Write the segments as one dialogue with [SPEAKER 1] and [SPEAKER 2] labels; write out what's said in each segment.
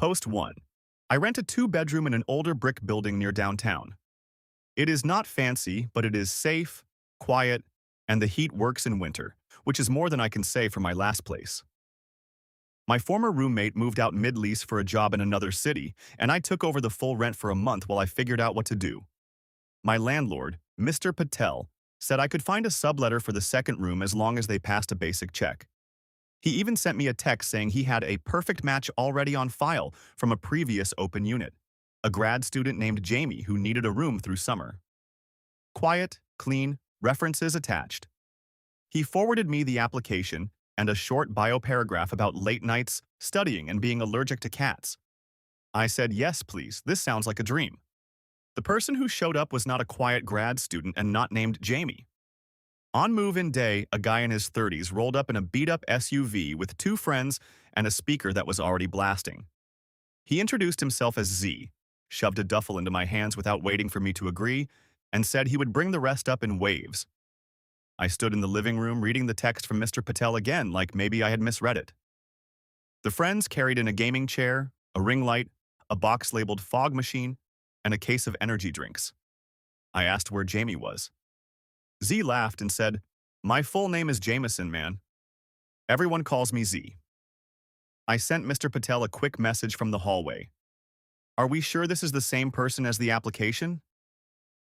[SPEAKER 1] Post 1. I rent a two-bedroom in an older brick building near downtown. It is not fancy, but it is safe, quiet, and the heat works in winter, which is more than I can say for my last place. My former roommate moved out mid-lease for a job in another city, and I took over the full rent for a month while I figured out what to do. My landlord, Mr. Patel, said I could find a subletter for the second room as long as they passed a basic check. He even sent me a text saying he had a perfect match already on file from a previous open unit, a grad student named Jamie who needed a room through summer. Quiet, clean, references attached. He forwarded me the application and a short bio paragraph about late nights, studying, and being allergic to cats. I said, yes, please, this sounds like a dream. The person who showed up was not a quiet grad student and not named Jamie. On move-in day, a guy in his 30s rolled up in a beat-up SUV with two friends and a speaker that was already blasting. He introduced himself as Z, shoved a duffel into my hands without waiting for me to agree, and said he would bring the rest up in waves. I stood in the living room reading the text from Mr. Patel again like maybe I had misread it. The friends carried in a gaming chair, a ring light, a box labeled fog machine, and a case of energy drinks. I asked where Jamie was. Z laughed and said, "My full name is Jameson, man. Everyone calls me Z." I sent Mr. Patel a quick message from the hallway. "Are we sure this is the same person as the application?"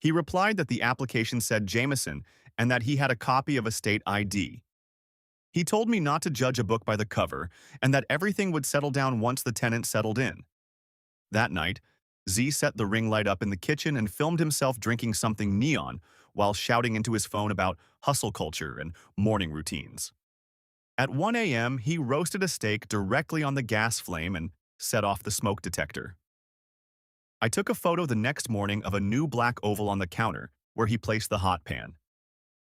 [SPEAKER 1] He replied that the application said Jameson and that he had a copy of a state ID. He told me not to judge a book by the cover and that everything would settle down once the tenant settled in. That night, Z set the ring light up in the kitchen and filmed himself drinking something neon while shouting into his phone about hustle culture and morning routines. At 1 a.m., he roasted a steak directly on the gas flame and set off the smoke detector. I took a photo the next morning of a new black oval on the counter where he placed the hot pan.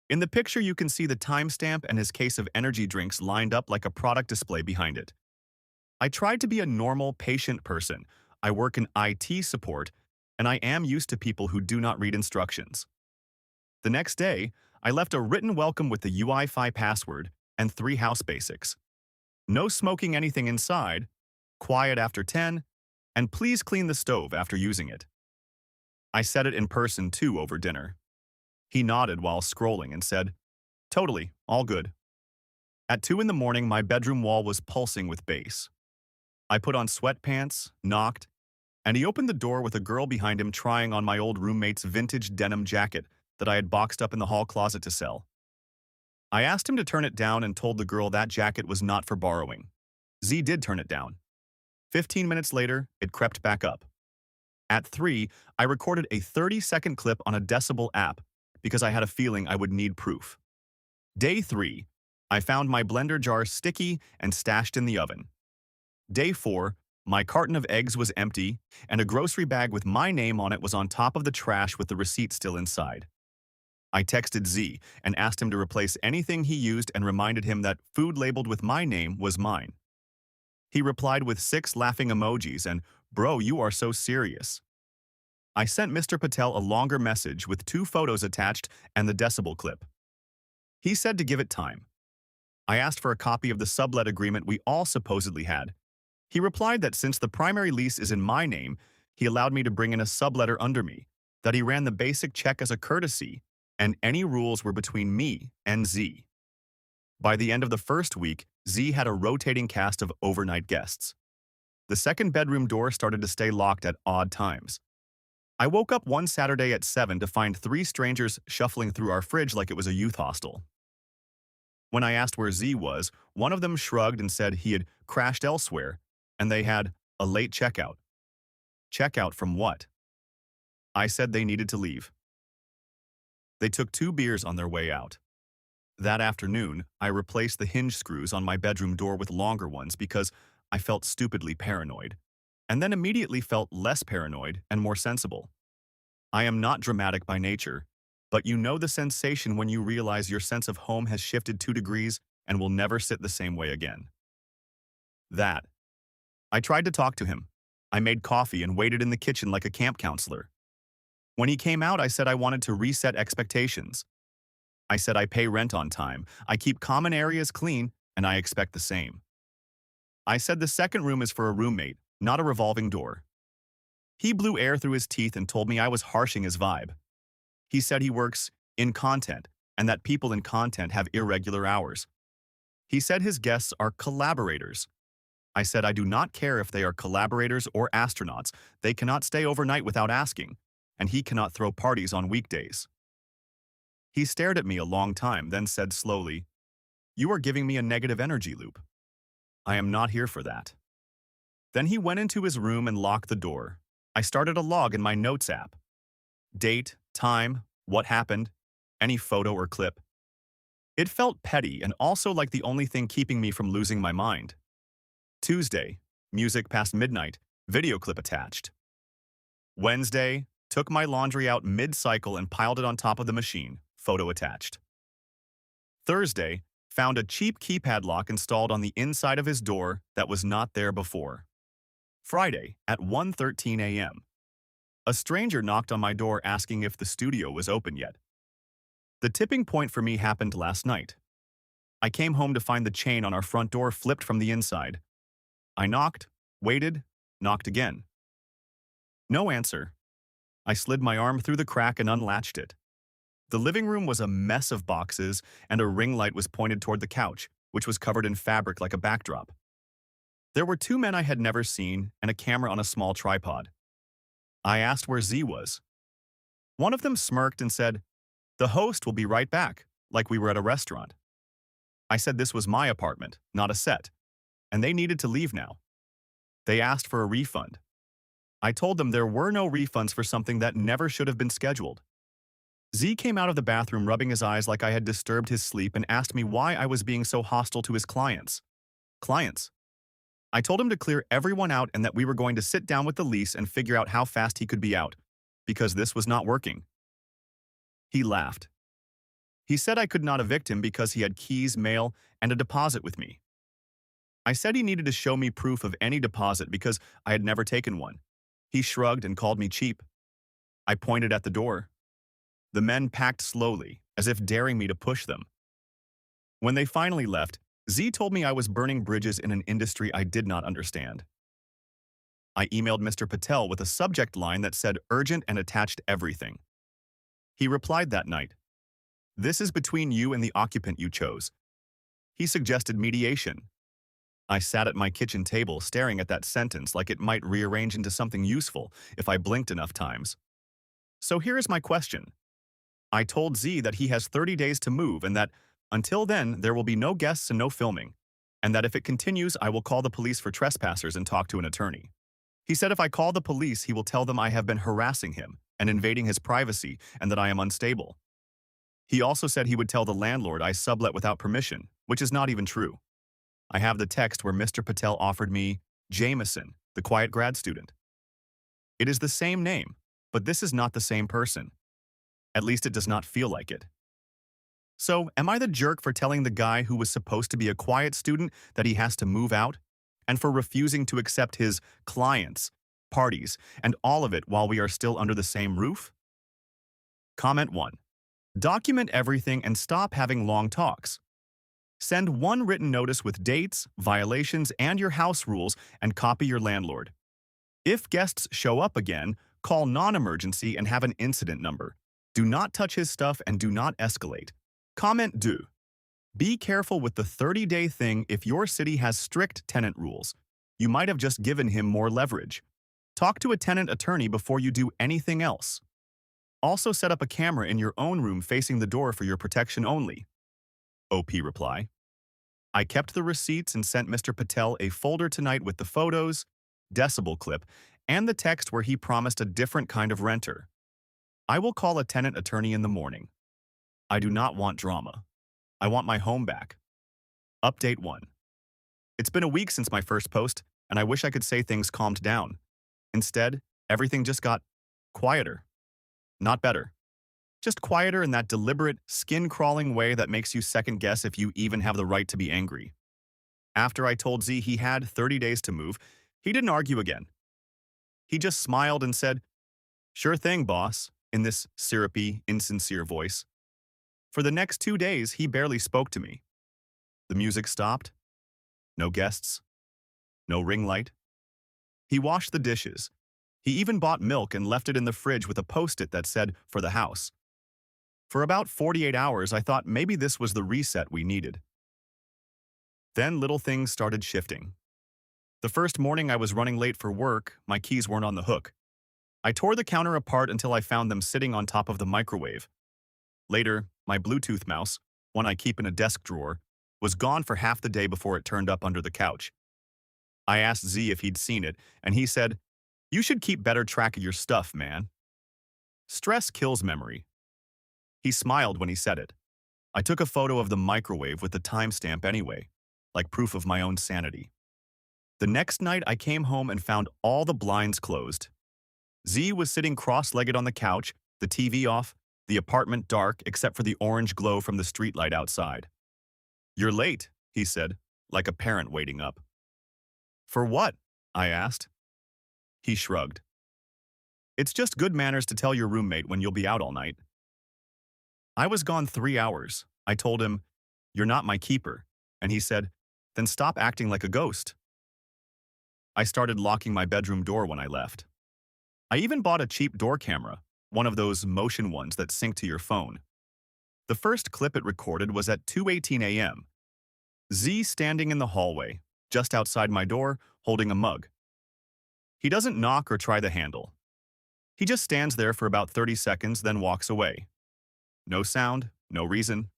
[SPEAKER 1] In the picture, you can see the timestamp and his case of energy drinks lined up like a product display behind it. I tried to be a normal, patient person. I work in IT support, and I am used to people who do not read instructions. The next day, I left a written welcome with the Wi-Fi password and 3 house basics. No smoking anything inside, quiet after 10, and please clean the stove after using it. I said it in person too over dinner. He nodded while scrolling and said, "Totally, all good." At 2 in the morning, my bedroom wall was pulsing with bass. I put on sweatpants, knocked, and he opened the door with a girl behind him trying on my old roommate's vintage denim jacket that I had boxed up in the hall closet to sell. I asked him to turn it down and told the girl that jacket was not for borrowing. Z did turn it down. 15 minutes later, it crept back up. At 3, I recorded a 30-second clip on a Decibel app because I had a feeling I would need proof. Day 3, I found my blender jar sticky and stashed in the oven. Day 4, my carton of eggs was empty, and a grocery bag with my name on it was on top of the trash with the receipt still inside. I texted Z and asked him to replace anything he used and reminded him that food labeled with my name was mine. He replied with 6 laughing emojis and, "Bro, you are so serious." I sent Mr. Patel a longer message with 2 photos attached and the Decibel clip. He said to give it time. I asked for a copy of the sublet agreement we all supposedly had. He replied that since the primary lease is in my name, he allowed me to bring in a subletter under me, that he ran the basic check as a courtesy, and any rules were between me and Z. By the end of the first week, Z had a rotating cast of overnight guests. The second bedroom door started to stay locked at odd times. I woke up one Saturday at 7 to find 3 strangers shuffling through our fridge like it was a youth hostel. When I asked where Z was, one of them shrugged and said he had crashed elsewhere, and they had a late checkout. Checkout from what? I said they needed to leave. They took 2 beers on their way out. That afternoon, I replaced the hinge screws on my bedroom door with longer ones because I felt stupidly paranoid, and then immediately felt less paranoid and more sensible. I am not dramatic by nature, but you know the sensation when you realize your sense of home has shifted 2 degrees and will never sit the same way again. That. I tried to talk to him. I made coffee and waited in the kitchen like a camp counselor. When he came out, I said I wanted to reset expectations. I said I pay rent on time, I keep common areas clean, and I expect the same. I said the second room is for a roommate, not a revolving door. He blew air through his teeth and told me I was harshing his vibe. He said he works in content and that people in content have irregular hours. He said his guests are collaborators. I said I do not care if they are collaborators or astronauts. They cannot stay overnight without asking, and he cannot throw parties on weekdays. He stared at me a long time, then said slowly, "You are giving me a negative energy loop. I am not here for that." Then he went into his room and locked the door. I started a log in my notes app. Date, time, what happened, any photo or clip. It felt petty and also like the only thing keeping me from losing my mind. Tuesday, music past midnight, video clip attached. Wednesday, took my laundry out mid-cycle and piled it on top of the machine, photo attached. Thursday, found a cheap keypad lock installed on the inside of his door that was not there before. Friday, at 1:13 a.m. A stranger knocked on my door asking if the studio was open yet. The tipping point for me happened last night. I came home to find the chain on our front door flipped from the inside. I knocked, waited, knocked again. No answer. I slid my arm through the crack and unlatched it. The living room was a mess of boxes, and a ring light was pointed toward the couch, which was covered in fabric like a backdrop. There were two men I had never seen and a camera on a small tripod. I asked where Z was. One of them smirked and said, "The host will be right back," like we were at a restaurant. I said this was my apartment, not a set, and they needed to leave now. They asked for a refund. I told them there were no refunds for something that never should have been scheduled. Z came out of the bathroom rubbing his eyes like I had disturbed his sleep and asked me why I was being so hostile to his clients. Clients? I told him to clear everyone out and that we were going to sit down with the lease and figure out how fast he could be out, because this was not working. He laughed. He said I could not evict him because he had keys, mail, and a deposit with me. I said he needed to show me proof of any deposit because I had never taken one. He shrugged and called me cheap. I pointed at the door. The men packed slowly, as if daring me to push them. When they finally left, Z told me I was burning bridges in an industry I did not understand. I emailed Mr. Patel with a subject line that said urgent and attached everything. He replied that night, "This is between you and the occupant you chose." He suggested mediation. I sat at my kitchen table staring at that sentence like it might rearrange into something useful if I blinked enough times. So here is my question. I told Z that he has 30 days to move and that until then there will be no guests and no filming, and that if it continues I will call the police for trespassers and talk to an attorney. He said if I call the police he will tell them I have been harassing him and invading his privacy and that I am unstable. He also said he would tell the landlord I sublet without permission, which is not even true. I have the text where Mr. Patel offered me Jameson, the quiet grad student. It is the same name, but this is not the same person. At least it does not feel like it. So, am I the jerk for telling the guy who was supposed to be a quiet student that he has to move out? And for refusing to accept his clients, parties, and all of it while we are still under the same roof? Comment 1. Document everything and stop having long talks. Send one written notice with dates, violations, and your house rules and copy your landlord. If guests show up again, call non-emergency and have an incident number. Do not touch his stuff and do not escalate. Comment 2. Be careful with the 30-day thing if your city has strict tenant rules. You might have just given him more leverage. Talk to a tenant attorney before you do anything else. Also set up a camera in your own room facing the door for your protection only. OP reply. I kept the receipts and sent Mr. Patel a folder tonight with the photos, decibel clip, and the text where he promised a different kind of renter. I will call a tenant attorney in the morning. I do not want drama. I want my home back. Update 1. It's been a week since my first post, and I wish I could say things calmed down. Instead, everything just got quieter. Not better. Just quieter in that deliberate, skin-crawling way that makes you second-guess if you even have the right to be angry. After I told Z he had 30 days to move, he didn't argue again. He just smiled and said, "Sure thing, boss," in this syrupy, insincere voice. For the next 2 days, he barely spoke to me. The music stopped. No guests. No ring light. He washed the dishes. He even bought milk and left it in the fridge with a post-it that said, "For the house." For about 48 hours, I thought maybe this was the reset we needed. Then little things started shifting. The first morning I was running late for work, my keys weren't on the hook. I tore the counter apart until I found them sitting on top of the microwave. Later, my Bluetooth mouse, one I keep in a desk drawer, was gone for half the day before it turned up under the couch. I asked Z if he'd seen it, and he said, "You should keep better track of your stuff, man. Stress kills memory." He smiled when he said it. I took a photo of the microwave with the timestamp anyway, like proof of my own sanity. The next night, I came home and found all the blinds closed. Z was sitting cross-legged on the couch, the TV off, the apartment dark except for the orange glow from the streetlight outside. "You're late," he said, like a parent waiting up. "For what?" I asked. He shrugged. "It's just good manners to tell your roommate when you'll be out all night." I was gone 3 hours. I told him, "You're not my keeper," and he said, "Then stop acting like a ghost." I started locking my bedroom door when I left. I even bought a cheap door camera, one of those motion ones that sync to your phone. The first clip it recorded was at 2:18 a.m. Z standing in the hallway, just outside my door, holding a mug. He doesn't knock or try the handle. He just stands there for about 30 seconds, then walks away. No sound, no reason.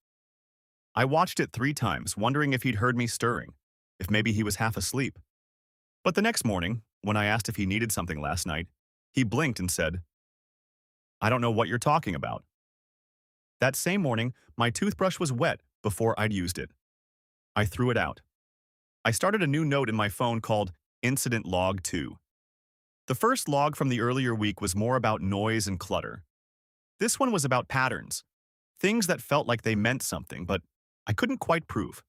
[SPEAKER 1] I watched it 3 times, wondering if he'd heard me stirring, if maybe he was half asleep. But the next morning, when I asked if he needed something last night, he blinked and said, "I don't know what you're talking about." That same morning, my toothbrush was wet before I'd used it. I threw it out. I started a new note in my phone called Incident Log 2. The first log from the earlier week was more about noise and clutter. This one was about patterns, things that felt like they meant something, but I couldn't quite prove.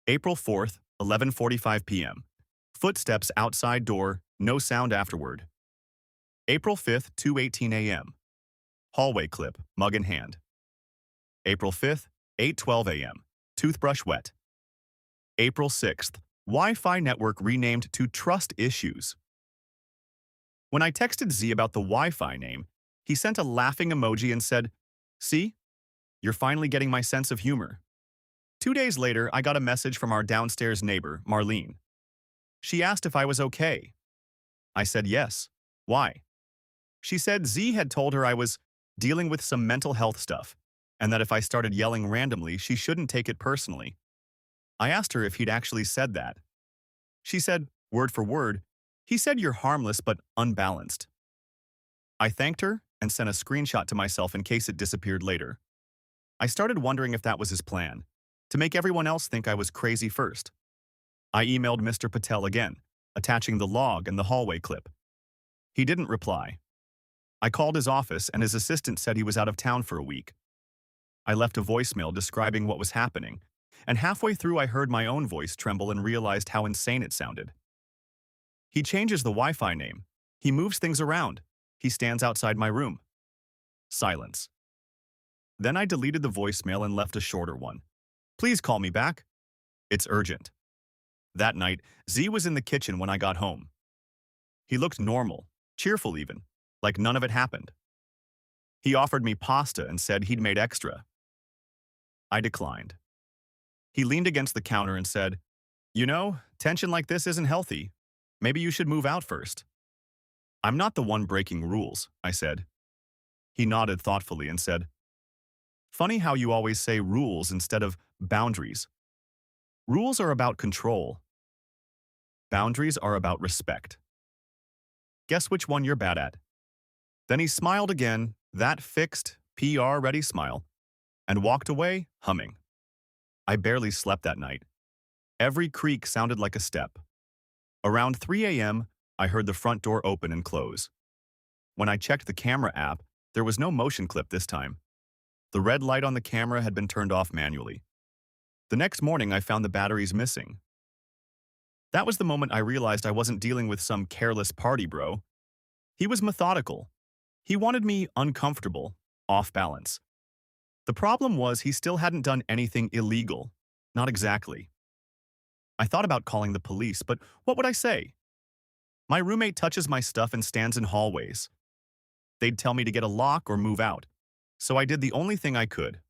[SPEAKER 1] April 4th, 11:45 p.m. Footsteps outside door, no sound afterward. April 5th, 2:18 a.m. Hallway clip, mug in hand. April 5th, 8:12 a.m. Toothbrush wet. April 6th, Wi-Fi network renamed to Trust Issues. When I texted Z about the Wi-Fi name, he sent a laughing emoji and said, "See? You're finally getting my sense of humor." 2 days later, I got a message from our downstairs neighbor, Marlene. She asked if I was okay. I said yes. Why? She said Z had told her I was dealing with some mental health stuff, and that if I started yelling randomly, she shouldn't take it personally. I asked her if he'd actually said that. She said, word for word, "He said you're harmless but unbalanced." I thanked her and sent a screenshot to myself in case it disappeared later. I started wondering if that was his plan, to make everyone else think I was crazy first. I emailed Mr. Patel again, attaching the log and the hallway clip. He didn't reply. I called his office and his assistant said he was out of town for a week. I left a voicemail describing what was happening, and halfway through I heard my own voice tremble and realized how insane it sounded. He changes the Wi-Fi name. He moves things around. He stands outside my room. Silence. Then I deleted the voicemail and left a shorter one. "Please call me back. It's urgent." That night, Z was in the kitchen when I got home. He looked normal, cheerful even, like none of it happened. He offered me pasta and said he'd made extra. I declined. He leaned against the counter and said, "You know, tension like this isn't healthy. Maybe you should move out first." "I'm not the one breaking rules," I said. He nodded thoughtfully and said, "Funny how you always say rules instead of boundaries. Rules are about control. Boundaries are about respect. Guess which one you're bad at." Then he smiled again, that fixed, PR-ready smile, and walked away, humming. I barely slept that night. Every creak sounded like a step. Around 3 a.m., I heard the front door open and close. When I checked the camera app, there was no motion clip this time. The red light on the camera had been turned off manually. The next morning, I found the batteries missing. That was the moment I realized I wasn't dealing with some careless party bro. He was methodical. He wanted me uncomfortable, off balance. The problem was he still hadn't done anything illegal. Not exactly. I thought about calling the police, but what would I say? My roommate touches my stuff and stands in hallways. They'd tell me to get a lock or move out, so I did the only thing I could.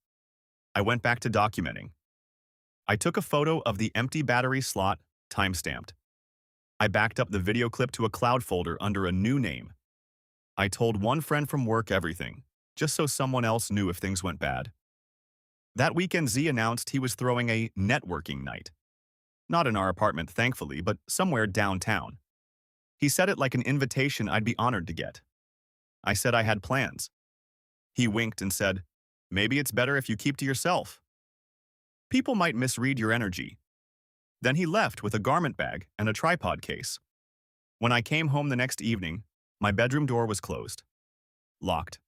[SPEAKER 1] I went back to documenting. I took a photo of the empty battery slot, timestamped. I backed up the video clip to a cloud folder under a new name. I told one friend from work everything, just so someone else knew if things went bad. That weekend, Z announced he was throwing a networking night. Not in our apartment, thankfully, but somewhere downtown. He said it like an invitation I'd be honored to get. I said I had plans. He winked and said, "Maybe it's better if you keep to yourself. People might misread your energy." Then he left with a garment bag and a tripod case. When I came home the next evening, my bedroom door was closed. Locked.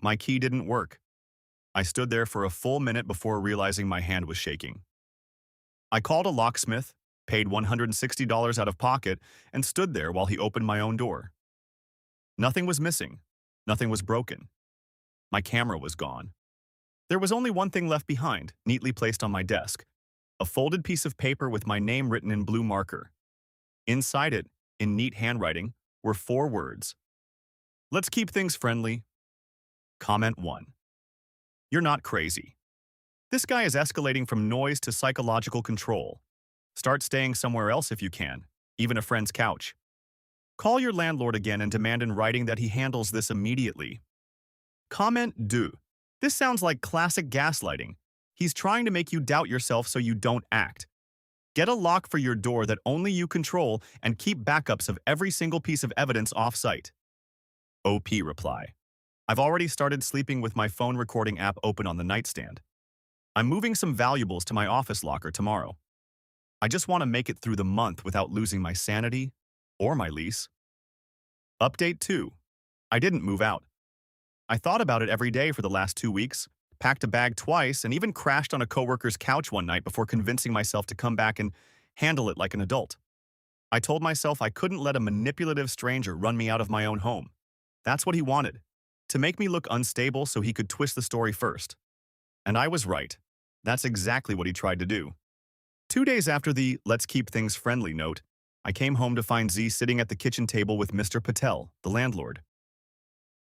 [SPEAKER 1] My key didn't work. I stood there for a full minute before realizing my hand was shaking. I called a locksmith, paid $160 out of pocket, and stood there while he opened my own door. Nothing was missing. Nothing was broken. My camera was gone. There was only one thing left behind, neatly placed on my desk: a folded piece of paper with my name written in blue marker. Inside it, in neat handwriting, were 4 words. "Let's keep things friendly. Comment 1. You're not crazy. This guy is escalating from noise to psychological control. Start staying somewhere else if you can, even a friend's couch. Call your landlord again and demand in writing that he handles this immediately. Comment 2. This sounds like classic gaslighting. He's trying to make you doubt yourself so you don't act. Get a lock for your door that only you control and keep backups of every single piece of evidence off-site." OP reply: "I've already started sleeping with my phone recording app open on the nightstand. I'm moving some valuables to my office locker tomorrow. I just want to make it through the month without losing my sanity or my lease." Update 2. I didn't move out. I thought about it every day for the last 2 weeks, packed a bag twice, and even crashed on a coworker's couch one night before convincing myself to come back and handle it like an adult. I told myself I couldn't let a manipulative stranger run me out of my own home. That's what he wanted, to make me look unstable so he could twist the story first. And I was right. That's exactly what he tried to do. 2 days after the "let's keep things friendly" note, I came home to find Z sitting at the kitchen table with Mr. Patel, the landlord.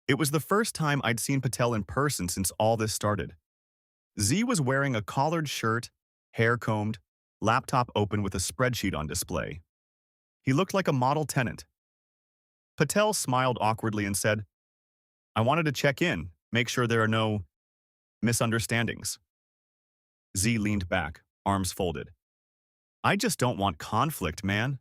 [SPEAKER 1] It was the first time I'd seen Patel in person since all this started. Z was wearing a collared shirt, hair combed, laptop open with a spreadsheet on display. He looked like a model tenant. Patel smiled awkwardly and said, "I wanted to check in, make sure there are no misunderstandings." Z leaned back, arms folded. "I just don't want conflict, man.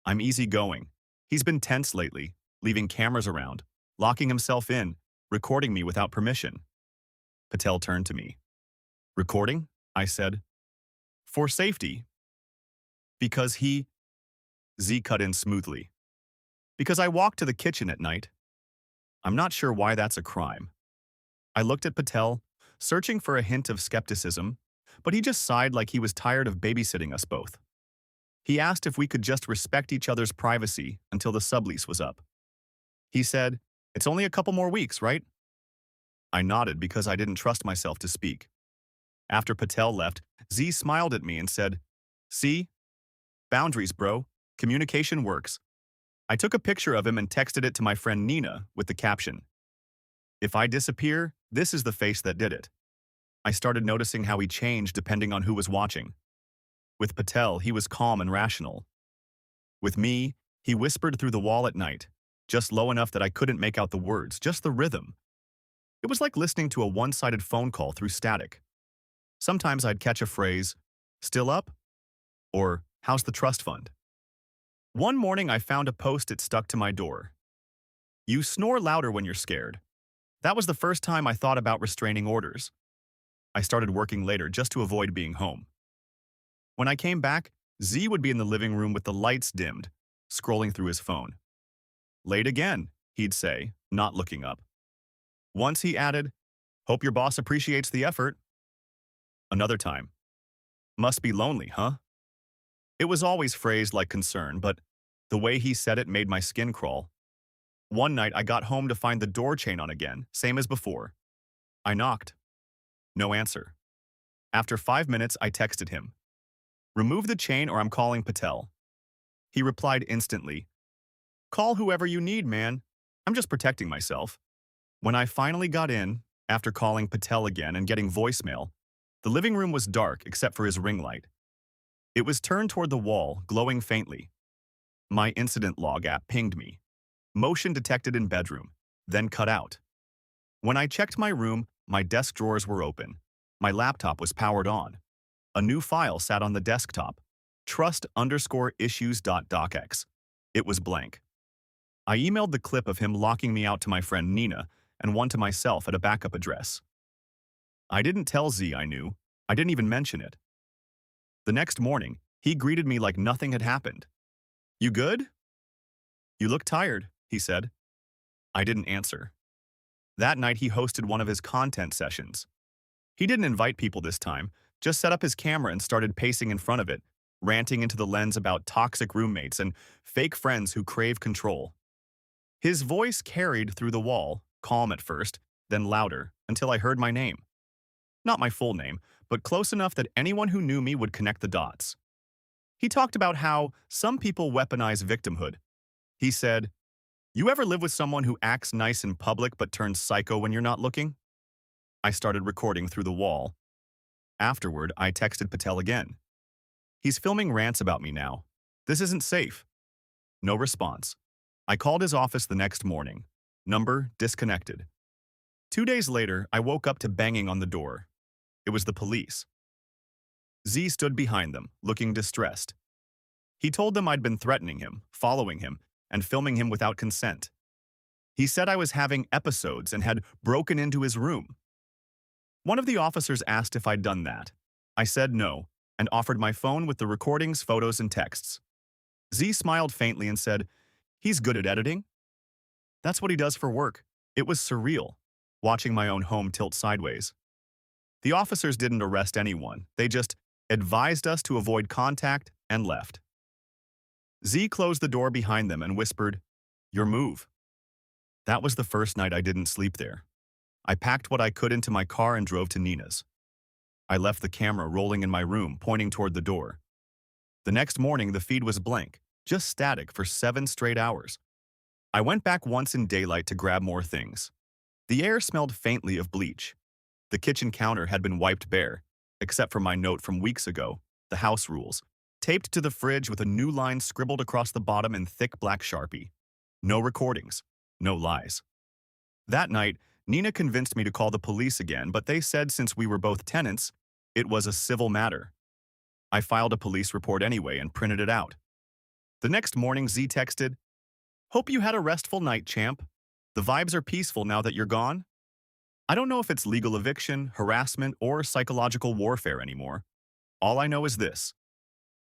[SPEAKER 1] I'm easygoing. He's been tense lately, leaving cameras around, locking himself in, recording me without permission." Patel turned to me. "Recording?" I said. "For safety." "Because he—" Z cut in smoothly. "Because I walk to the kitchen at night. I'm not sure why that's a crime." I looked at Patel, searching for a hint of skepticism, but he just sighed like he was tired of babysitting us both. He asked if we could just respect each other's privacy until the sublease was up. He said, "It's only a couple more weeks, right?" I nodded because I didn't trust myself to speak. After Patel left, Z smiled at me and said, "See? Boundaries, bro. Communication works." I took a picture of him and texted it to my friend Nina with the caption, "If I disappear, this is the face that did it." I started noticing how he changed depending on who was watching. With Patel, he was calm and rational. With me, he whispered through the wall at night, just low enough that I couldn't make out the words, just the rhythm. It was like listening to a one-sided phone call through static. Sometimes I'd catch a phrase, "Still up?" or "How's the trust fund?" One morning I found a post-it stuck to my door. "You snore louder when you're scared." That was the first time I thought about restraining orders. I started working later just to avoid being home. When I came back, Z would be in the living room with the lights dimmed, scrolling through his phone. "Late again," he'd say, not looking up. Once he added, "Hope your boss appreciates the effort." Another time, "Must be lonely, huh?" It was always phrased like concern, but the way he said it made my skin crawl. One night I got home to find the door chain on again, same as before. I knocked. No answer. After 5 minutes, I texted him, "Remove the chain or I'm calling Patel." He replied instantly, Call whoever you need, man. I'm just protecting myself. When I finally got in, after calling Patel again and getting voicemail, the living room was dark except for his ring light. It was turned toward the wall, glowing faintly. My incident log app pinged me. Motion detected in bedroom, then cut out. When I checked my room, my desk drawers were open. My laptop was powered on. A new file sat on the desktop. Trust_issues.docx. It was blank. I emailed the clip of him locking me out to my friend Nina and one to myself at a backup address. I didn't tell Z I knew. I didn't even mention it. The next morning, he greeted me like nothing had happened. "You good?" "You look tired," he said. I didn't answer. That night, he hosted one of his content sessions. He didn't invite people this time, just set up his camera and started pacing in front of it, ranting into the lens about toxic roommates and fake friends who crave control. His voice carried through the wall, calm at first, then louder, until I heard my name. Not my full name, but close enough that anyone who knew me would connect the dots. He talked about how some people weaponize victimhood. He said, "You ever live with someone who acts nice in public but turns psycho when you're not looking?" I started recording through the wall. Afterward, I texted Patel again. "He's filming rants about me now. This isn't safe." No response. I called his office the next morning. Number disconnected. 2 days later, I woke up to banging on the door. It was the police. Z stood behind them, looking distressed. He told them I'd been threatening him, following him, and filming him without consent. He said I was having episodes and had broken into his room. One of the officers asked if I'd done that. I said no, and offered my phone with the recordings, photos, and texts. Z smiled faintly and said, "He's good at editing." That's what he does for work. It was surreal, watching my own home tilt sideways. The officers didn't arrest anyone. They just advised us to avoid contact and left. Z closed the door behind them and whispered, "Your move." That was the first night I didn't sleep there. I packed what I could into my car and drove to Nina's. I left the camera rolling in my room, pointing toward the door. The next morning, the feed was blank, just static for 7 straight hours. I went back once in daylight to grab more things. The air smelled faintly of bleach. The kitchen counter had been wiped bare, except for my note from weeks ago, the house rules, taped to the fridge with a new line scribbled across the bottom in thick black Sharpie. No recordings, no lies. That night, Nina convinced me to call the police again, but they said since we were both tenants, it was a civil matter. I filed a police report anyway and printed it out. The next morning, Z texted, "Hope you had a restful night, champ. The vibes are peaceful now that you're gone." I don't know if it's legal eviction, harassment, or psychological warfare anymore. All I know is this.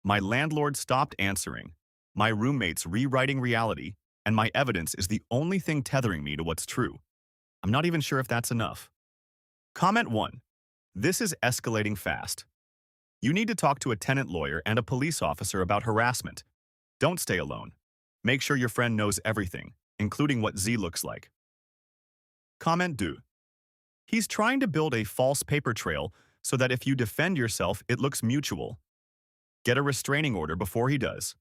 [SPEAKER 1] My landlord stopped answering, my roommates rewriting reality, and my evidence is the only thing tethering me to what's true. I'm not even sure if that's enough. Comment 1. This is escalating fast. You need to talk to a tenant lawyer and a police officer about harassment. Don't stay alone. Make sure your friend knows everything, including what Z looks like. Comment 2. He's trying to build a false paper trail so that if you defend yourself, it looks mutual. Get a restraining order before he does.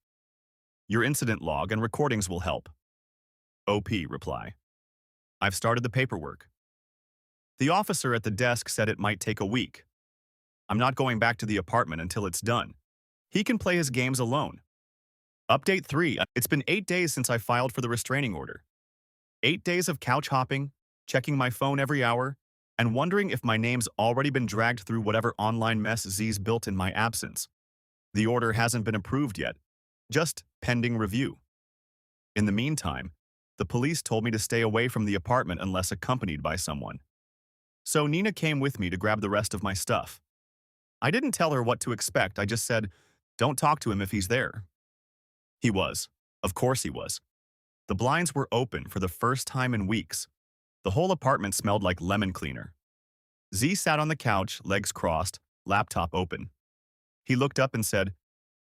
[SPEAKER 1] Your incident log and recordings will help. OP reply. I've started the paperwork. The officer at the desk said it might take a week. I'm not going back to the apartment until it's done. He can play his games alone. Update 3. It's been 8 days since I filed for the restraining order. 8 days of couch hopping, checking my phone every hour, and wondering if my name's already been dragged through whatever online mess Z's built in my absence. The order hasn't been approved yet, just pending review. In the meantime, the police told me to stay away from the apartment unless accompanied by someone. So Nina came with me to grab the rest of my stuff. I didn't tell her what to expect, I just said, "Don't talk to him if he's there." He was. Of course he was. The blinds were open for the first time in weeks. The whole apartment smelled like lemon cleaner. Z sat on the couch, legs crossed, laptop open. He looked up and said,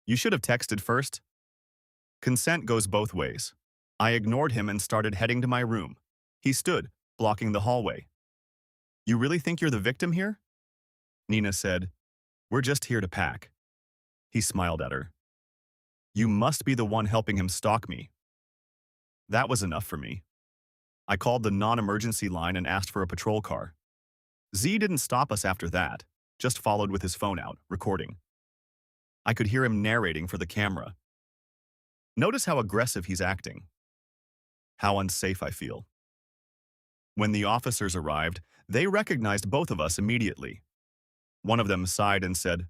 [SPEAKER 1] "You should have texted first." Consent goes both ways. I ignored him and started heading to my room. He stood, blocking the hallway. "You really think you're the victim here?" Nina said, "We're just here to pack." He smiled at her. "You must be the one helping him stalk me." That was enough for me. I called the non-emergency line and asked for a patrol car. Z didn't stop us after that, just followed with his phone out, recording. I could hear him narrating for the camera. Notice how aggressive he's acting. How unsafe I feel. When the officers arrived, they recognized both of us immediately. One of them sighed and said,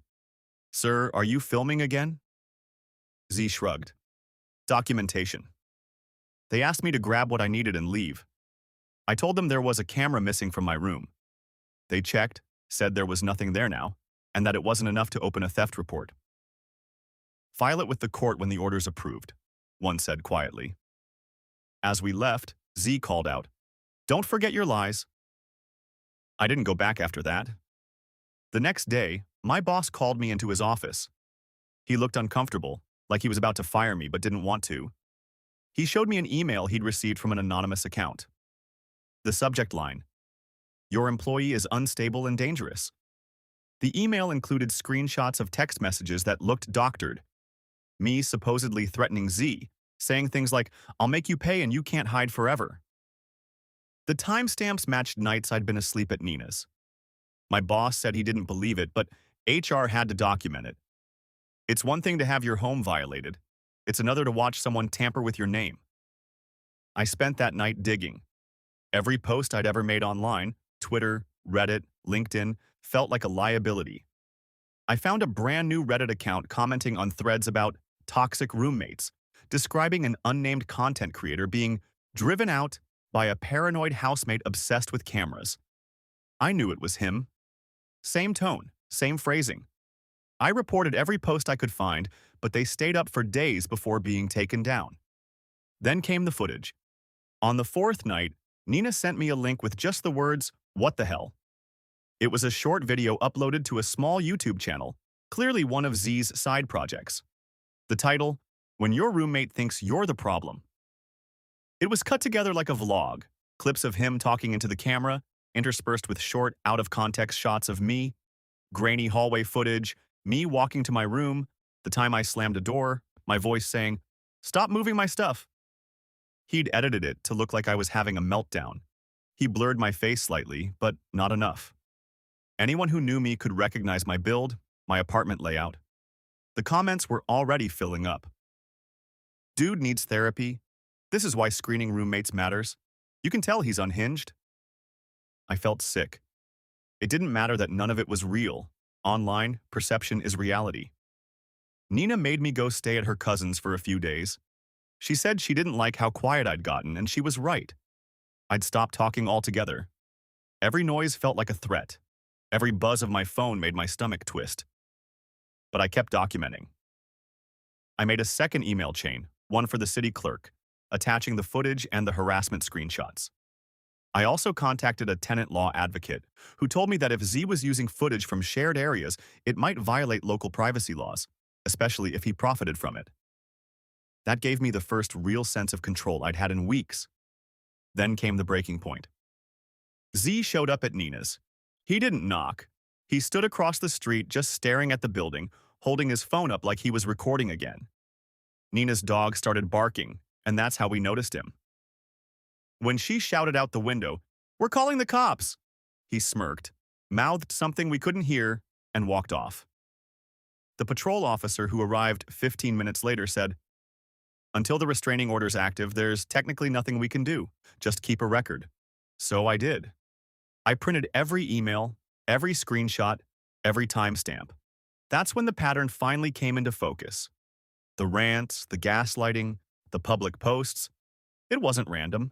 [SPEAKER 1] "Sir, are you filming again?" Z shrugged. Documentation. They asked me to grab what I needed and leave. I told them there was a camera missing from my room. They checked, said there was nothing there now, and that it wasn't enough to open a theft report. "File it with the court when the order's approved," one said quietly. As we left, Z called out, "Don't forget your lies." I didn't go back after that. The next day, my boss called me into his office. He looked uncomfortable, like he was about to fire me but didn't want to. He showed me an email he'd received from an anonymous account. The subject line, "Your employee is unstable and dangerous." The email included screenshots of text messages that looked doctored. Me supposedly threatening Z, saying things like, "I'll make you pay and you can't hide forever." The timestamps matched nights I'd been asleep at Nina's. My boss said he didn't believe it, but HR had to document it. It's one thing to have your home violated. It's another to watch someone tamper with your name. I spent that night digging. Every post I'd ever made online, Twitter, Reddit, LinkedIn, felt like a liability. I found a brand new Reddit account commenting on threads about toxic roommates, describing an unnamed content creator being driven out by a paranoid housemate obsessed with cameras. I knew it was him. Same tone, same phrasing. I reported every post I could find, but they stayed up for days before being taken down. Then came the footage. On the fourth night, Nina sent me a link with just the words, "What the hell?" It was a short video uploaded to a small YouTube channel, clearly one of Z's side projects. The title, "When Your Roommate Thinks You're the Problem." It was cut together like a vlog, clips of him talking into the camera, interspersed with short, out-of-context shots of me, grainy hallway footage, me walking to my room, the time I slammed a door, my voice saying, "Stop moving my stuff." He'd edited it to look like I was having a meltdown. He blurred my face slightly, but not enough. Anyone who knew me could recognize my build, my apartment layout. The comments were already filling up. "Dude needs therapy. This is why screening roommates matters. You can tell he's unhinged." I felt sick. It didn't matter that none of it was real. Online, perception is reality. Nina made me go stay at her cousin's for a few days. She said she didn't like how quiet I'd gotten, and she was right. I'd stopped talking altogether. Every noise felt like a threat. Every buzz of my phone made my stomach twist. But I kept documenting. I made a second email chain, one for the city clerk, attaching the footage and the harassment screenshots. I also contacted a tenant law advocate, who told me that if Z was using footage from shared areas, it might violate local privacy laws, especially if he profited from it. That gave me the first real sense of control I'd had in weeks. Then came the breaking point. Z showed up at Nina's. He didn't knock. He stood across the street just staring at the building, holding his phone up like he was recording again. Nina's dog started barking, and that's how we noticed him. When she shouted out the window, "We're calling the cops!" he smirked, mouthed something we couldn't hear, and walked off. The patrol officer who arrived 15 minutes later said, "Until the restraining order's active, there's technically nothing we can do. Just keep a record." So I did. I printed every email, every screenshot, every timestamp. That's when the pattern finally came into focus. The rants, the gaslighting, the public posts. It wasn't random.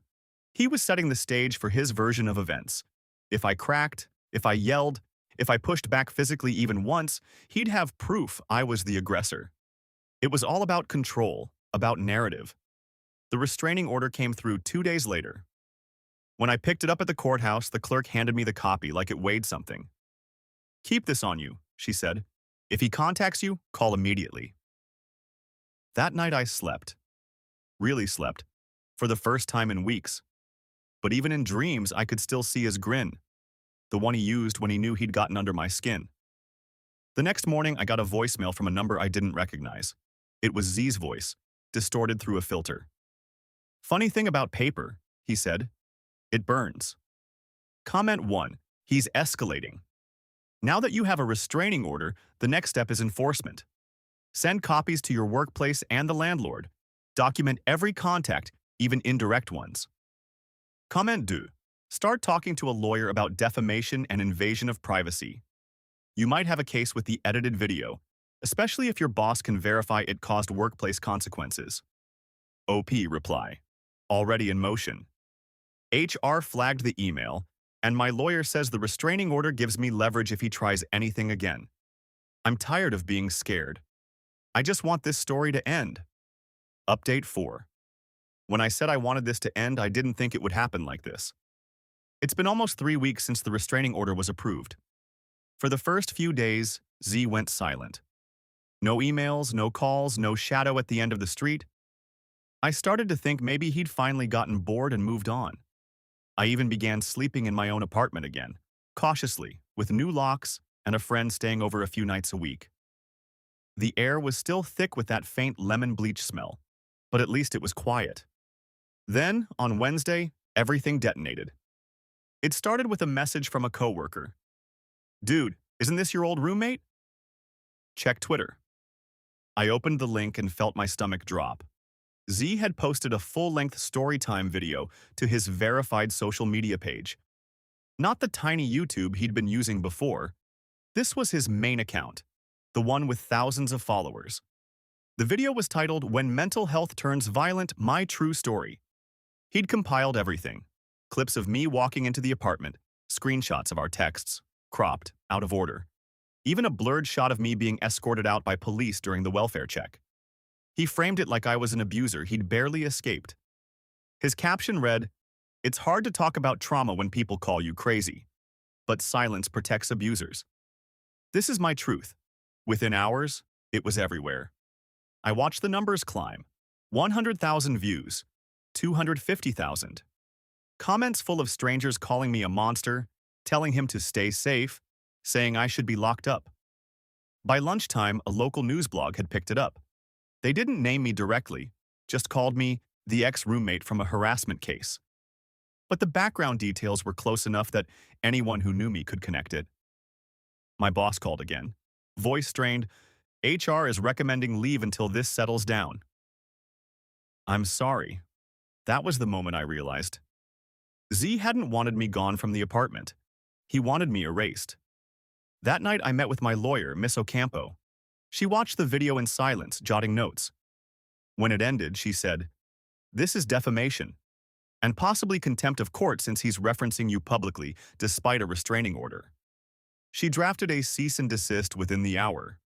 [SPEAKER 1] He was setting the stage for his version of events. If I cracked, if I yelled, if I pushed back physically even once, he'd have proof I was the aggressor. It was all about control, about narrative. The restraining order came through 2 days later. When I picked it up at the courthouse, the clerk handed me the copy like it weighed something. "Keep this on you," she said. "If he contacts you, call immediately." That night I slept. Really slept. For the first time in weeks. But even in dreams, I could still see his grin. The one he used when he knew he'd gotten under my skin. The next morning, I got a voicemail from a number I didn't recognize. It was Z's voice, distorted through a filter. Funny thing about paper, he said, it burns. Comment 1. He's escalating. Now that you have a restraining order, the next step is enforcement. Send copies to your workplace and the landlord. Document every contact, even indirect ones. Comment 2. Start talking to a lawyer about defamation and invasion of privacy. You might have a case with the edited video, especially if your boss can verify it caused workplace consequences. OP reply. Already in motion. HR flagged the email, and my lawyer says the restraining order gives me leverage if he tries anything again. I'm tired of being scared. I just want this story to end. Update 4. When I said I wanted this to end, I didn't think it would happen like this. It's been almost 3 weeks since the restraining order was approved. For the first few days, Z went silent. No emails, no calls, no shadow at the end of the street. I started to think maybe he'd finally gotten bored and moved on. I even began sleeping in my own apartment again, cautiously, with new locks and a friend staying over a few nights a week. The air was still thick with that faint lemon bleach smell, but at least it was quiet. Then, on Wednesday, everything detonated. It started with a message from a coworker. Dude, isn't this your old roommate? Check Twitter. I opened the link and felt my stomach drop. Z had posted a full-length storytime video to his verified social media page. Not the tiny YouTube he'd been using before. This was his main account, the one with thousands of followers. The video was titled, "When Mental Health Turns Violent, My True Story." He'd compiled everything. Clips of me walking into the apartment, screenshots of our texts, cropped, out of order. Even a blurred shot of me being escorted out by police during the welfare check. He framed it like I was an abuser he'd barely escaped. His caption read, "It's hard to talk about trauma when people call you crazy, but silence protects abusers." This is my truth. Within hours, it was everywhere. I watched the numbers climb. 100,000 views, 250,000. Comments full of strangers calling me a monster, telling him to stay safe, saying I should be locked up. By lunchtime, a local news blog had picked it up. They didn't name me directly, just called me the ex-roommate from a harassment case. But the background details were close enough that anyone who knew me could connect it. My boss called again. Voice strained, "HR is recommending leave until this settles down." I'm sorry. That was the moment I realized. Z hadn't wanted me gone from the apartment. He wanted me erased. That night I met with my lawyer, Miss Ocampo. She watched the video in silence, jotting notes. When it ended, she said, "This is defamation, and possibly contempt of court since he's referencing you publicly despite a restraining order." She drafted a cease and desist within the hour.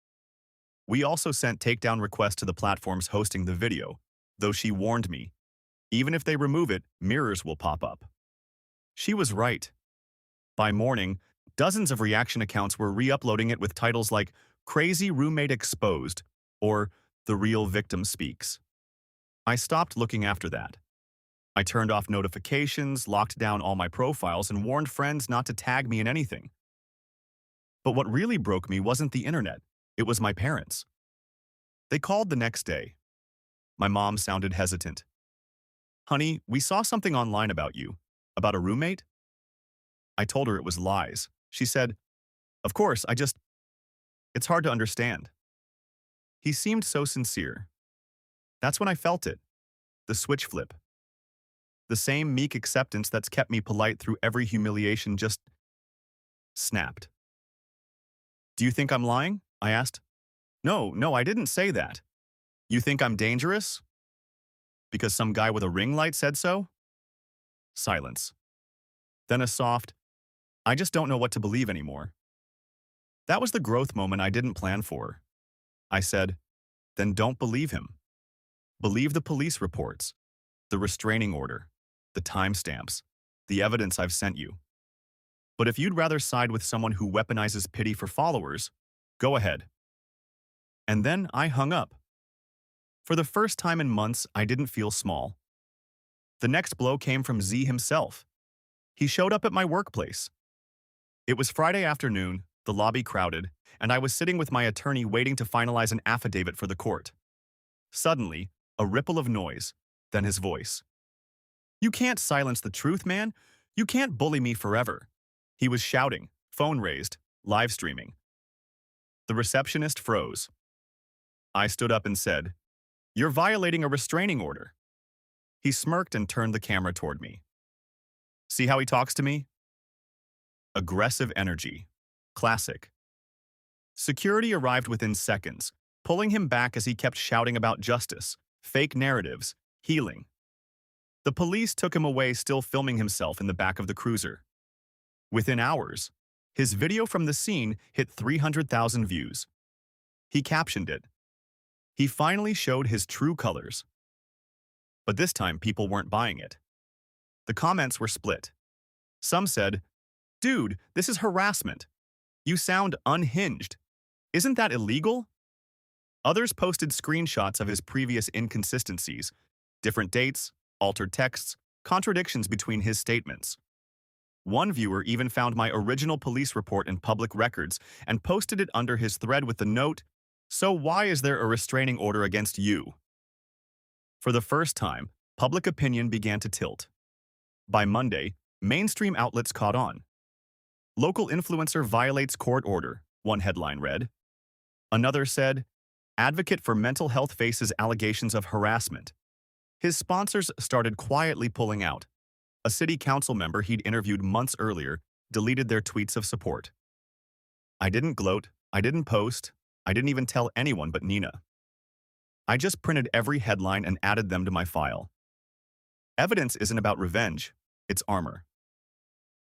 [SPEAKER 1] We also sent takedown requests to the platforms hosting the video, though she warned me, even if they remove it, mirrors will pop up. She was right. By morning, dozens of reaction accounts were re-uploading it with titles like "Crazy Roommate Exposed" or "The Real Victim Speaks." I stopped looking after that. I turned off notifications, locked down all my profiles, and warned friends not to tag me in anything. But what really broke me wasn't the internet, it was my parents. They called the next day. My mom sounded hesitant. "Honey, we saw something online about you. About a roommate?" I told her it was lies. She said, "Of course, it's hard to understand." He seemed so sincere. That's when I felt it. The switch flip. The same meek acceptance that's kept me polite through every humiliation just snapped. "Do you think I'm lying?" I asked. No, I didn't say that." "You think I'm dangerous? Because some guy with a ring light said so?" Silence. Then a soft, "I just don't know what to believe anymore." That was the growth moment I didn't plan for. I said, "Then don't believe him. Believe the police reports, the restraining order, the timestamps, the evidence I've sent you. But if you'd rather side with someone who weaponizes pity for followers, go ahead." And then I hung up. For the first time in months, I didn't feel small. The next blow came from Z himself. He showed up at my workplace. It was Friday afternoon, the lobby crowded, and I was sitting with my attorney waiting to finalize an affidavit for the court. Suddenly, a ripple of noise, then his voice. You can't silence the truth, man. You can't bully me forever. He was shouting, phone raised, live streaming. The receptionist froze. I stood up and said, "You're violating a restraining order." He smirked and turned the camera toward me. See how he talks to me? Aggressive energy. Classic. Security arrived within seconds, pulling him back as he kept shouting about justice, fake narratives, healing. The police took him away, still filming himself in the back of the cruiser. Within hours, his video from the scene hit 300,000 views. He captioned it. He finally showed his true colors. But this time, people weren't buying it. The comments were split. Some said, "Dude, this is harassment. You sound unhinged. Isn't that illegal?" Others posted screenshots of his previous inconsistencies, different dates, altered texts, contradictions between his statements. One viewer even found my original police report in public records and posted it under his thread with the note, "So why is there a restraining order against you?" For the first time, public opinion began to tilt. By Monday, mainstream outlets caught on. "Local influencer violates court order," one headline read. Another said, "Advocate for mental health faces allegations of harassment." His sponsors started quietly pulling out. A city council member he'd interviewed months earlier deleted their tweets of support. I didn't gloat, I didn't post, I didn't even tell anyone but Nina. I just printed every headline and added them to my file. Evidence isn't about revenge, it's armor.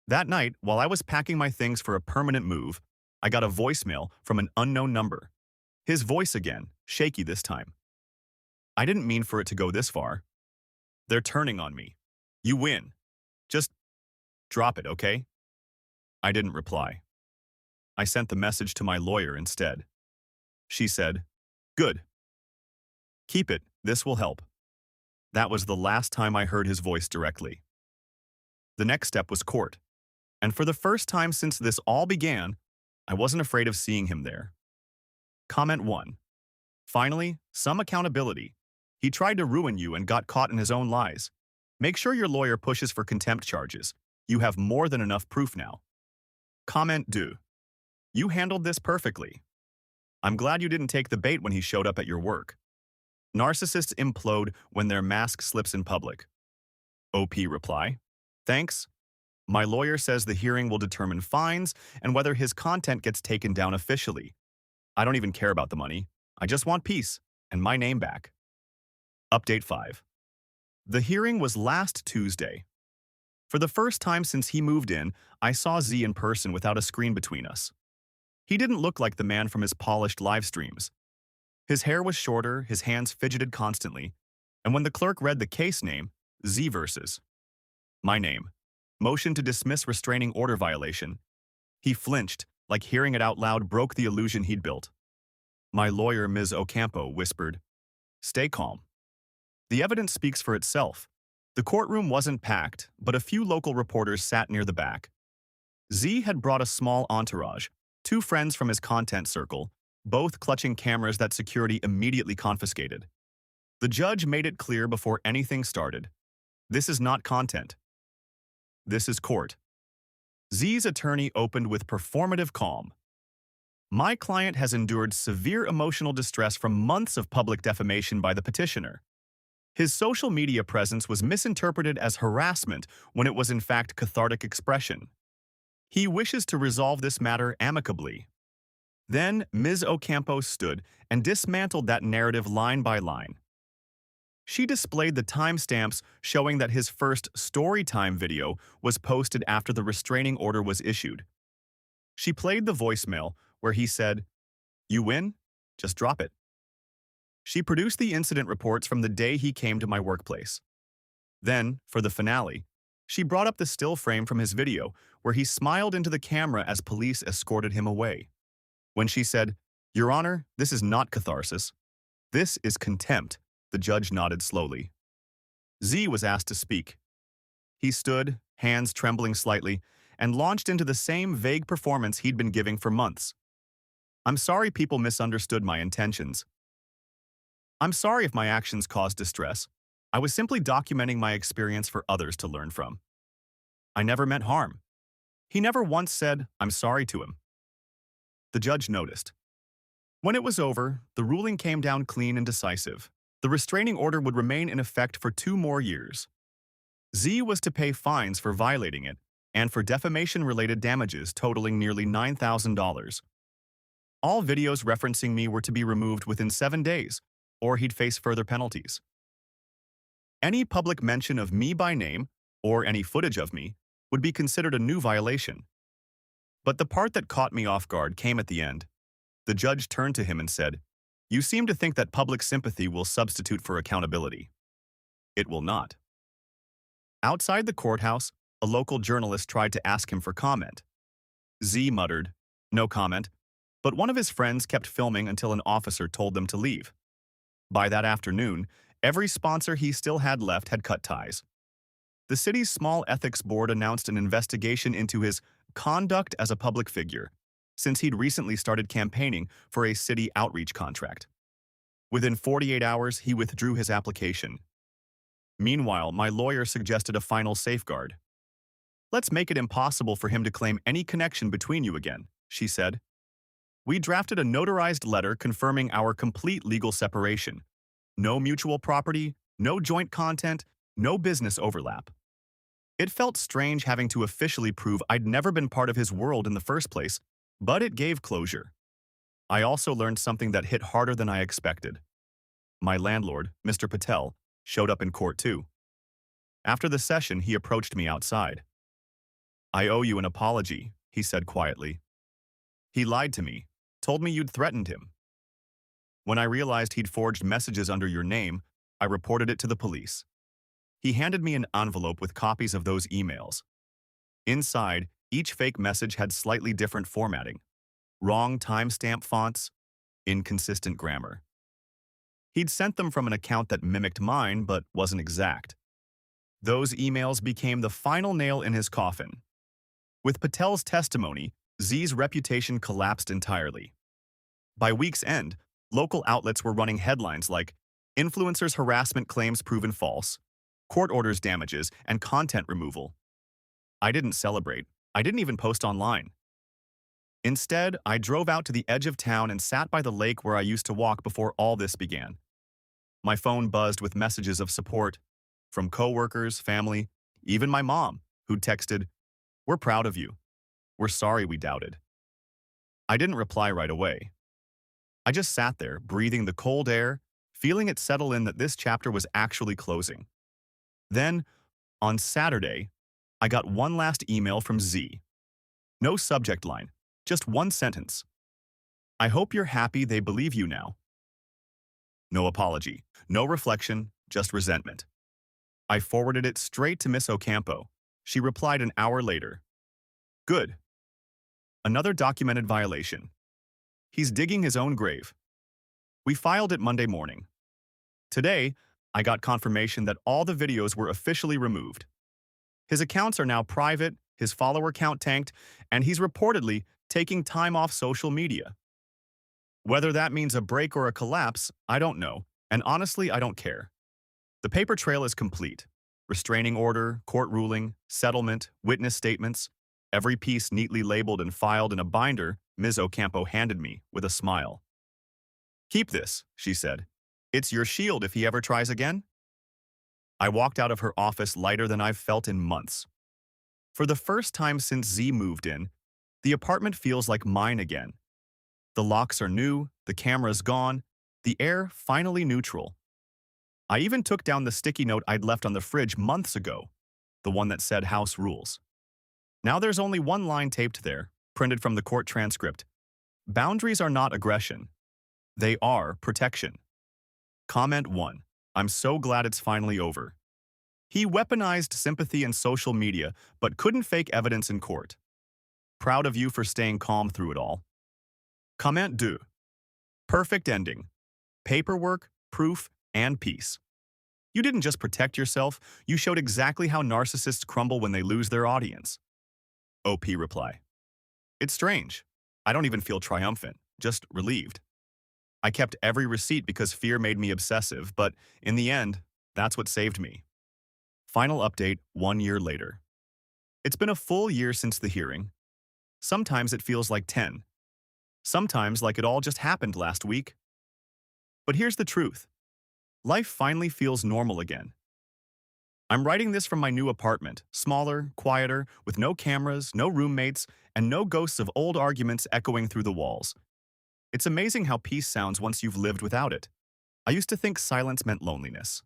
[SPEAKER 1] That night, while I was packing my things for a permanent move, I got a voicemail from an unknown number. His voice again, shaky this time. I didn't mean for it to go this far. "They're turning on me. You win. Just drop it, okay?" I didn't reply. I sent the message to my lawyer instead. She said, "Good. Keep it, this will help." That was the last time I heard his voice directly. The next step was court, and for the first time since this all began, I wasn't afraid of seeing him there. Comment 1. Finally, some accountability. He tried to ruin you and got caught in his own lies. Make sure your lawyer pushes for contempt charges. You have more than enough proof now. Comment 2. You handled this perfectly. I'm glad you didn't take the bait when he showed up at your work. Narcissists implode when their mask slips in public. OP reply. Thanks. My lawyer says the hearing will determine fines and whether his content gets taken down officially. I don't even care about the money. I just want peace and my name back. Update 5. The hearing was last Tuesday. For the first time since he moved in, I saw Z in person without a screen between us. He didn't look like the man from his polished live streams. His hair was shorter, his hands fidgeted constantly, and when the clerk read the case name, Z versus my name, motion to dismiss restraining order violation, he flinched, like hearing it out loud broke the illusion he'd built. My lawyer, Ms. Ocampo, whispered, "Stay calm." The evidence speaks for itself. The courtroom wasn't packed, but a few local reporters sat near the back. Z had brought a small entourage, 2 friends from his content circle, both clutching cameras that security immediately confiscated. The judge made it clear before anything started. This is not content. This is court. Z's attorney opened with performative calm. My client has endured severe emotional distress from months of public defamation by the petitioner. His social media presence was misinterpreted as harassment when it was in fact cathartic expression. He wishes to resolve this matter amicably. Then Ms. Ocampo stood and dismantled that narrative line by line. She displayed the timestamps showing that his first story time video was posted after the restraining order was issued. She played the voicemail where he said, "You win? Just drop it." She produced the incident reports from the day he came to my workplace. Then, for the finale, she brought up the still frame from his video where he smiled into the camera as police escorted him away. When she said, "Your Honor, this is not catharsis. This is contempt," the judge nodded slowly. Z was asked to speak. He stood, hands trembling slightly, and launched into the same vague performance he'd been giving for months. "I'm sorry people misunderstood my intentions. I'm sorry if my actions caused distress. I was simply documenting my experience for others to learn from. I never meant harm. He never once said, "I'm sorry" to him. The judge noticed. When it was over, the ruling came down clean and decisive. The restraining order would remain in effect for 2 more years. Z was to pay fines for violating it and for defamation-related damages totaling nearly $9,000. All videos referencing me were to be removed within 7 days, or he'd face further penalties. Any public mention of me by name, or any footage of me, would be considered a new violation. But the part that caught me off guard came at the end. The judge turned to him and said, "You seem to think that public sympathy will substitute for accountability. It will not." Outside the courthouse, a local journalist tried to ask him for comment. Z muttered, "No comment," but one of his friends kept filming until an officer told them to leave. By that afternoon, every sponsor he still had left had cut ties. The city's small ethics board announced an investigation into his conduct as a public figure, since he'd recently started campaigning for a city outreach contract. Within 48 hours, he withdrew his application. Meanwhile, my lawyer suggested a final safeguard. "Let's make it impossible for him to claim any connection between you again," she said. We drafted a notarized letter confirming our complete legal separation. No mutual property, no joint content, no business overlap. It felt strange having to officially prove I'd never been part of his world in the first place, but it gave closure. I also learned something that hit harder than I expected. My landlord, Mr. Patel, showed up in court too. After the session, he approached me outside. "I owe you an apology," he said quietly. "He lied to me, told me you'd threatened him. When I realized he'd forged messages under your name, I reported it to the police." He handed me an envelope with copies of those emails. Inside, each fake message had slightly different formatting. Wrong timestamp fonts, inconsistent grammar. He'd sent them from an account that mimicked mine but wasn't exact. Those emails became the final nail in his coffin. With Patel's testimony, Z's reputation collapsed entirely. By week's end, local outlets were running headlines like "Influencers' harassment claims proven false," "Court orders damages," and "Content removal." I didn't celebrate. I didn't even post online. Instead, I drove out to the edge of town and sat by the lake where I used to walk before all this began. My phone buzzed with messages of support from coworkers, family, even my mom, who'd texted, "We're proud of you. We're sorry we doubted." I didn't reply right away. I just sat there, breathing the cold air, feeling it settle in that this chapter was actually closing. Then, on Saturday, I got one last email from Z. No subject line, just one sentence. "I hope you're happy they believe you now." No apology, no reflection, just resentment. I forwarded it straight to Miss Ocampo. She replied an hour later. "Good. Another documented violation. He's digging his own grave." We filed it Monday morning. Today, I got confirmation that all the videos were officially removed. His accounts are now private, his follower count tanked, and he's reportedly taking time off social media. Whether that means a break or a collapse, I don't know, and honestly, I don't care. The paper trail is complete. Restraining order, court ruling, settlement, witness statements, every piece neatly labeled and filed in a binder Ms. Ocampo handed me with a smile. "Keep this," she said. "It's your shield if he ever tries again." I walked out of her office lighter than I've felt in months. For the first time since Z moved in, the apartment feels like mine again. The locks are new, the camera's gone, the air finally neutral. I even took down the sticky note I'd left on the fridge months ago, the one that said "House Rules." Now there's only one line taped there, printed from the court transcript. "Boundaries are not aggression. They are protection." Comment 1. I'm so glad it's finally over. He weaponized sympathy and social media, but couldn't fake evidence in court. Proud of you for staying calm through it all. Comment 2. Perfect ending. Paperwork, proof, and peace. You didn't just protect yourself, you showed exactly how narcissists crumble when they lose their audience. OP reply. It's strange. I don't even feel triumphant, just relieved. I kept every receipt because fear made me obsessive, but in the end, That's what saved me. Final update 1 year later. It's been a full year since the hearing. Sometimes it feels like 10. Sometimes like it all just happened last week. But here's the truth. Life finally feels normal again. I'm writing this from my new apartment, smaller, quieter, with no cameras, no roommates, and no ghosts of old arguments echoing through the walls. It's amazing how peace sounds once you've lived without it. I used to think silence meant loneliness.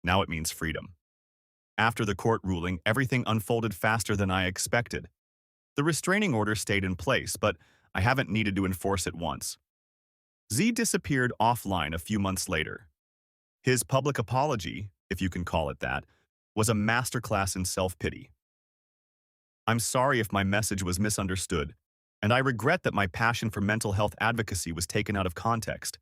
[SPEAKER 1] Now it means freedom. After the court ruling, everything unfolded faster than I expected. The restraining order stayed in place, but I haven't needed to enforce it once. Z disappeared offline a few months later. His public apology, if you can call it that, was a masterclass in self-pity. I'm sorry if my message was misunderstood, and I regret that my passion for mental health advocacy was taken out of context.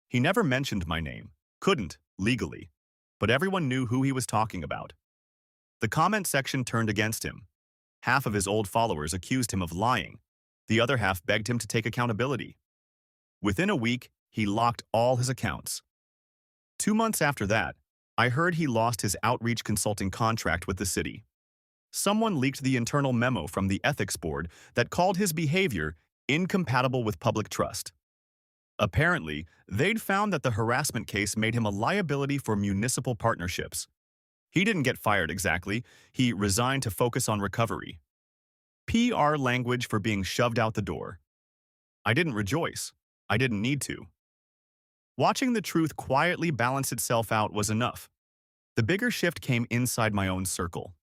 [SPEAKER 1] He never mentioned my name, couldn't, legally, but everyone knew who he was talking about. The comment section turned against him. Half of his old followers accused him of lying. The other half begged him to take accountability. Within a week, he locked all his accounts. 2 months after that, I heard he lost his outreach consulting contract with the city. Someone leaked the internal memo from the ethics board that called his behavior incompatible with public trust. Apparently, they'd found that the harassment case made him a liability for municipal partnerships. He didn't get fired exactly, he resigned to focus on recovery. PR language for being shoved out the door. I didn't rejoice. I didn't need to. Watching the truth quietly balance itself out was enough. The bigger shift came inside my own circle.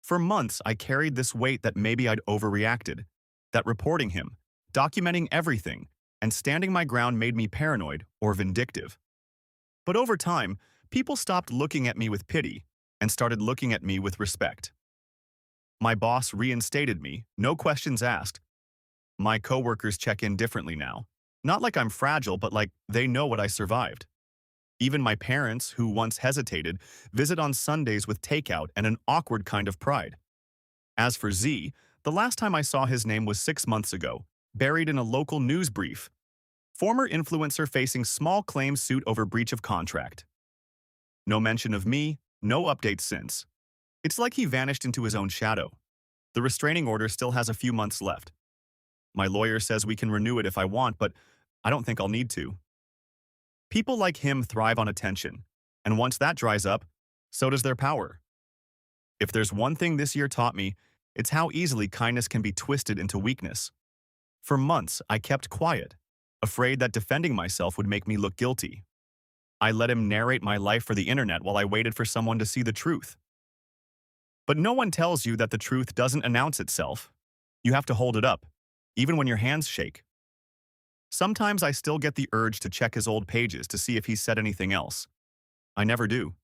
[SPEAKER 1] For months, I carried this weight that maybe I'd overreacted, that reporting him, documenting everything, and standing my ground made me paranoid or vindictive. But over time, people stopped looking at me with pity and started looking at me with respect. My boss reinstated me, no questions asked. My coworkers check in differently now. Not like I'm fragile, but like they know what I survived. Even my parents, who once hesitated, visit on Sundays with takeout and an awkward kind of pride. As for Z, the last time I saw his name was 6 months ago, buried in a local news brief. Former influencer facing small claims suit over breach of contract. No mention of me, no updates since. It's like he vanished into his own shadow. The restraining order still has a few months left. My lawyer says we can renew it if I want, but I don't think I'll need to. People like him thrive on attention, and once that dries up, so does their power. If there's one thing this year taught me, it's how easily kindness can be twisted into weakness. For months, I kept quiet, afraid that defending myself would make me look guilty. I let him narrate my life for the internet while I waited for someone to see the truth. But no one tells you that the truth doesn't announce itself. You have to hold it up, even when your hands shake. Sometimes I still get the urge to check his old pages to see if he's said anything else. I never do.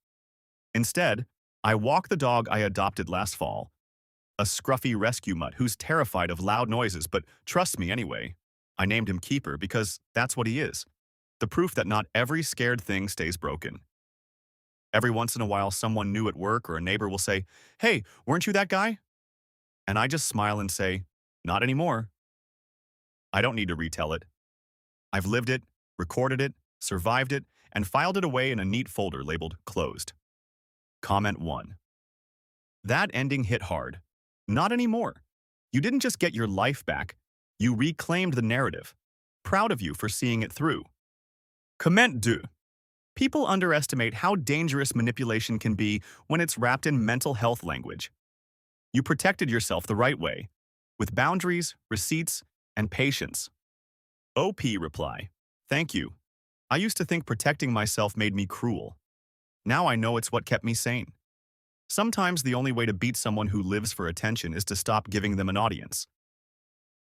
[SPEAKER 1] Instead, I walk the dog I adopted last fall, a scruffy rescue mutt who's terrified of loud noises but trusts me anyway. I named him Keeper because that's what he is, the proof that not every scared thing stays broken. Every once in a while, someone new at work or a neighbor will say, "Hey, weren't you that guy?" And I just smile and say, "Not anymore." I don't need to retell it. I've lived it, recorded it, survived it, and filed it away in a neat folder labeled Closed. Comment 1. That ending hit hard. Not anymore. You didn't just get your life back, you reclaimed the narrative. Proud of you for seeing it through. Comment 2. People underestimate how dangerous manipulation can be when it's wrapped in mental health language. You protected yourself the right way, with boundaries, receipts, and patience. OP reply, "Thank you. I used to think protecting myself made me cruel. Now I know it's what kept me sane." Sometimes the only way to beat someone who lives for attention is to stop giving them an audience.